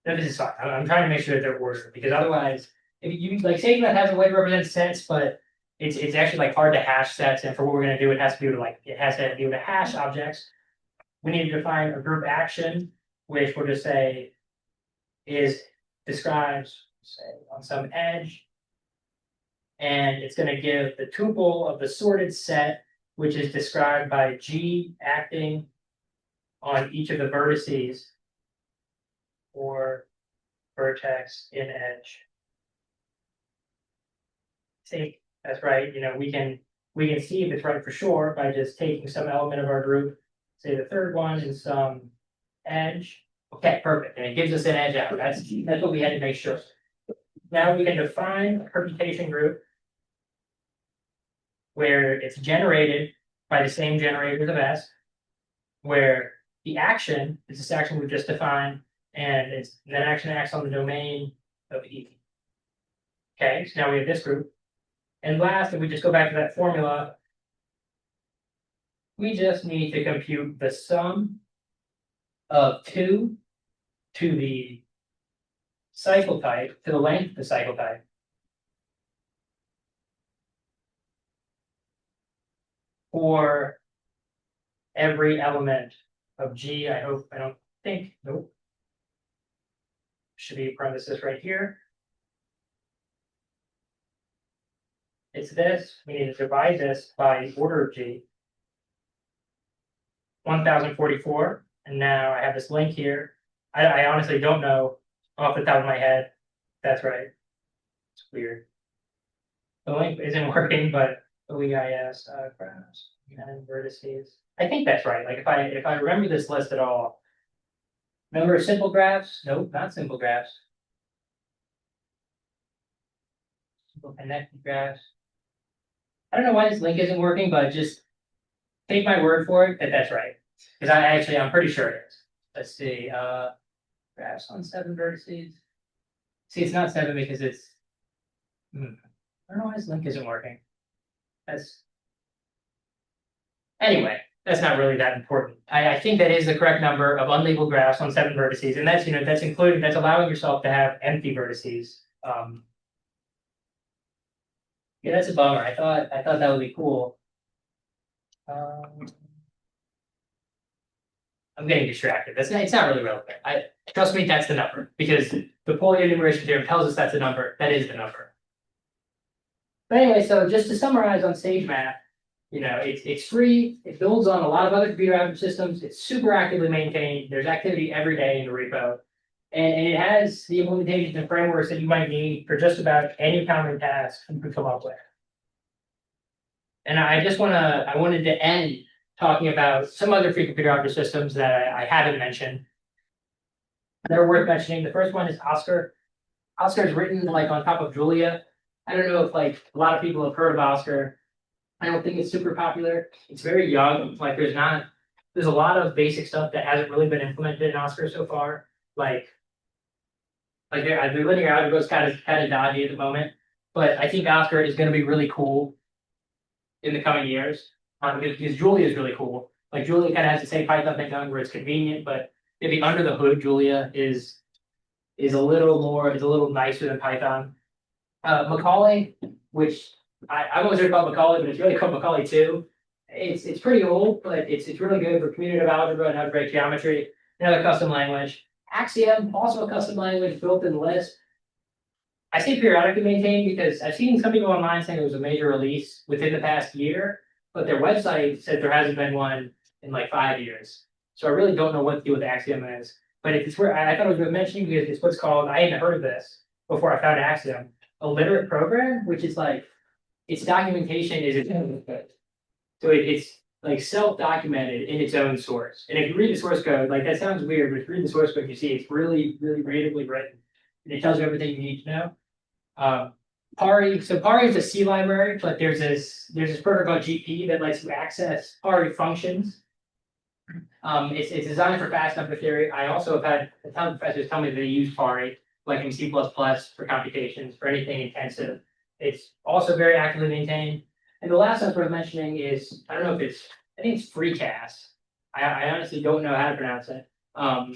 No, this is fine. I'm trying to make sure that they're ordered because otherwise, if you stage math has a way to represent sets, but it's actually hard to hash sets. And for what we're going to do, it has to be able to hash objects. We need to define a group action, which we'll just say describes on some edge, and it's going to give the tuple of the sorted set, which is described by G acting on each of the vertices or vertex in edge. I think that's right. We can see if it's right for sure by just taking some element of our group, say the third one, and some edge. Okay, perfect. And it gives us an edge out. That's what we had to make sure. Now we can define a permutation group where it's generated by the same generators of S, where the action is this action we've just defined, and that action acts on the domain of E. Okay, so now we have this group. And last, if we just go back to that formula, we just need to compute the sum of 2 to the cycle type, to the length of the cycle type, for every element of G. I don't think, nope. Should be a parenthesis right here. It's this. We need to divide this by order of G. 1044. And now I have this link here. I honestly don't know off the top of my head. That's right. It's weird. The link isn't working, but OEIS, graphs and vertices. I think that's right. Like if I remember this list at all. Number of simple graphs? Nope, not simple graphs. Simple connected graphs. I don't know why this link isn't working, but just take my word for it that that's right. Because I'm pretty sure it is. Let's see, graphs on 7 vertices. See, it's not 7 because it's, I don't know why this link isn't working. Anyway, that's not really that important. I think that is the correct number of unlabeled graphs on 7 vertices, and that's that's allowing yourself to have empty vertices. Yeah, that's a bummer. I thought that would be cool. I'm getting distracted. It's not really relevant. Trust me, that's the number because the Pauli enumeration theorem tells us that's the number. That is the number. But anyway, so just to summarize on SageMath, it's free. It builds on a lot of other computer algebra systems. It's super actively maintained. There's activity every day in the repo, and it has the implementations and frameworks that you might need for just about any common task you could come up with. And I wanted to end talking about some other free computer algebra systems that I haven't mentioned. They're worth mentioning. The first one is Oscar. Oscar is written like on top of Julia. I don't know if like a lot of people have heard of Oscar. I don't think it's super popular. It's very young. Like there's a lot of basic stuff that hasn't really been implemented in Oscar so far. Like the linear algebra is kind of dodgy at the moment, but I think Oscar is going to be really cool in the coming years. Because Julia is really cool. Like Julia kind of has the same Python thing going where it's convenient, but maybe under the hood, Julia is a little nicer than Python. Macaulay, which I've always heard about Macaulay, but it's really called Macaulay 2. It's pretty old, but it's really good for commutative algebra and algebraic geometry. Another custom language. Axiom, also a custom language built in Lisp. I say periodically maintained because I've seen some people online saying it was a major release within the past year, but their website said there hasn't been one in like 5 years. So I really don't know what the deal with Axiom is. But if it's where I thought it was worth mentioning because it's what's called, I hadn't heard of this before I found Axiom, a literate program, which is like its documentation is its own code. So it's like self-documented in its own source. And if you read the source code, like that sounds weird, but if you read the source code, you see it's really, really creatively written. And it tells you everything you need to know. Pari, so Pari is a C library, but there's this protocol called GP that lets you access Pari functions. It's designed for fast number theory. I also have had a ton of professors tell me that they use Pari, like in C++ for computations, for anything intensive. It's also very actively maintained. And the last one worth mentioning is, I think it's FreeCast. I honestly don't know how to pronounce it. And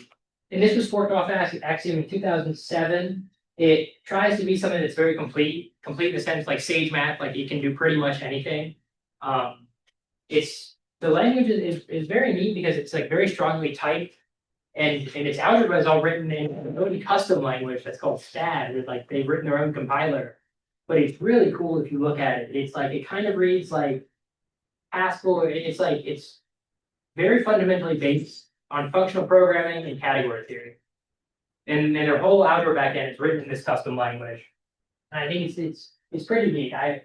this was forked off Axiom in 2007. It tries to be something that's very complete in the sense like SageMath, like it can do pretty much anything. The language is very neat because it's like very strongly typed, and its algebra is all written in a really custom language that's called STAD, with like they've written their own compiler. But it's really cool if you look at it. It's like it kind of reads like Haskell. It's very fundamentally based on functional programming and category theory. And their whole algebra backend is written in this custom language. And I think it's pretty neat. I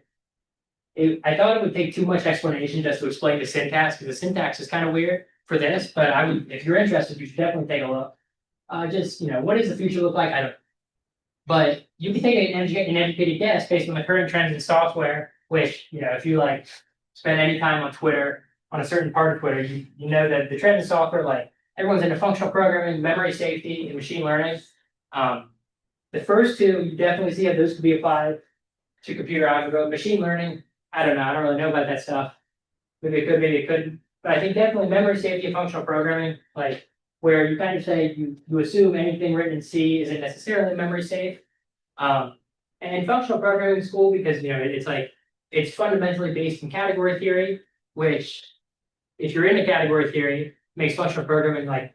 thought it would take too much explanation just to explain the syntax, because the syntax is kind of weird for this, but if you're interested, you should definitely take a look. What does the future look like? I don't know. But you can take an educated guess based on the current trends in software, which, if you like spend any time on Twitter, on a certain part of Twitter, you know that the trend in software, like everyone's into functional programming, memory safety, and machine learning. The first two, you definitely see how those could be applied to computer algebra. Machine learning, I don't know. I don't really know about that stuff. Maybe it could, maybe it couldn't. But I think definitely memory safety and functional programming, like where you kind of say you assume anything written in C isn't necessarily memory safe. And functional programming is cool because it's fundamentally based in category theory, which if you're into category theory, makes functional programming like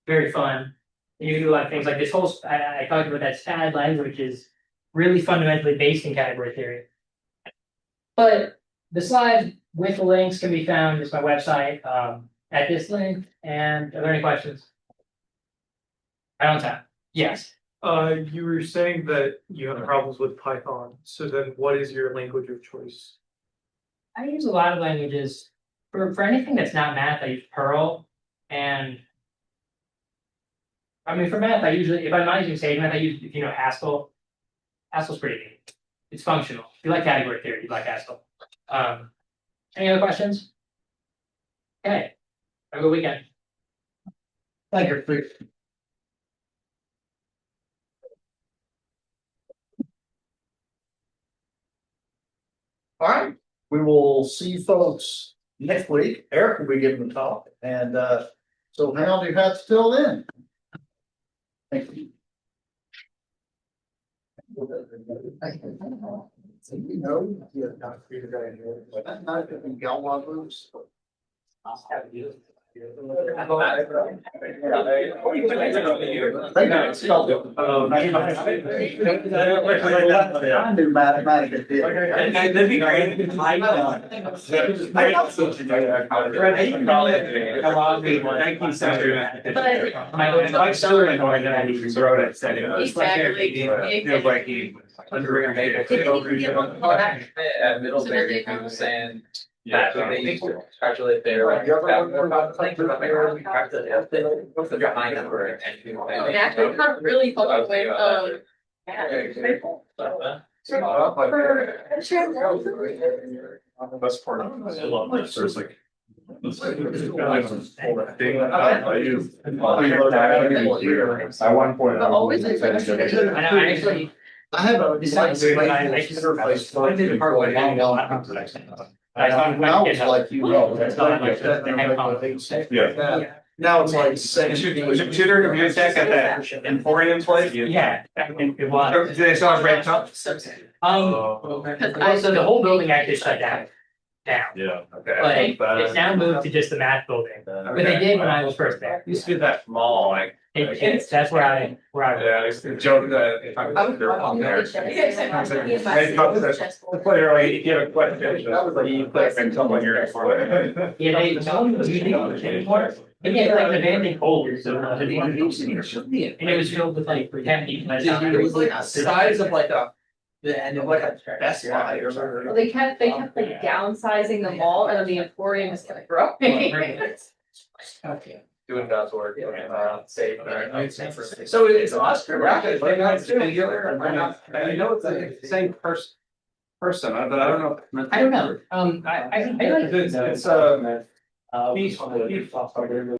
very fun. And you can do a lot of things like this whole I talked about that STAD language is really fundamentally based in category theory. But the slides with the links can be found at my website at this link. And are there any questions? I don't have. Yes. You were saying that you have problems with Python. So then what is your language of choice? I use a lot of languages for anything that's not math. I use Perl, and I mean for math, I usually if I'm not using SageMath, I use Haskell. Haskell's pretty neat. It's functional. If you like category theory, you like Haskell. Any other questions? Okay. Have a good weekend. Thank you. All right, we will see folks next week. Eric will be giving the talk, and so hang on to your hats till then. Thank you. You know, yeah, not free to go in here, but that night that we got one of those. I knew mathematics. That'd be great. I'm still annoyed that I need to throw it. Feels like he. At Middlebury, he was saying. Yeah, they used to calculate their. Behind number. Actually, not really fucking with, The best part of it, I love this, there's like. At one point. But always like. I know, I actually. I have a. Besides, I just I did it part way down. When I was like, you know. It's not like the head on. Yeah. Now it's like. Was your tutor computer tech at that Emporium place? Yeah, it was. Do they still have branch up? So the whole building actually shut down. Yeah, okay. Like, it's now moved to just the math building, but they did when I was first there. Used to be that mall, like. That's where I. Yeah, I used to joke that if I was there on there. The player, like, if you have a question, that was like, you click and tell when you're in for it. Yeah, they don't use it anymore. Again, like the van they hold, so. And it was filled with like 10 people. It was like the size of like the end of like a Best Buy or something. Well, they kept like downsizing the mall and then the Emporium just kept growing. Okay. Doing God's work, save. So it's Oscar, right? I know it's the same person, but I don't know. I don't know, I like. It's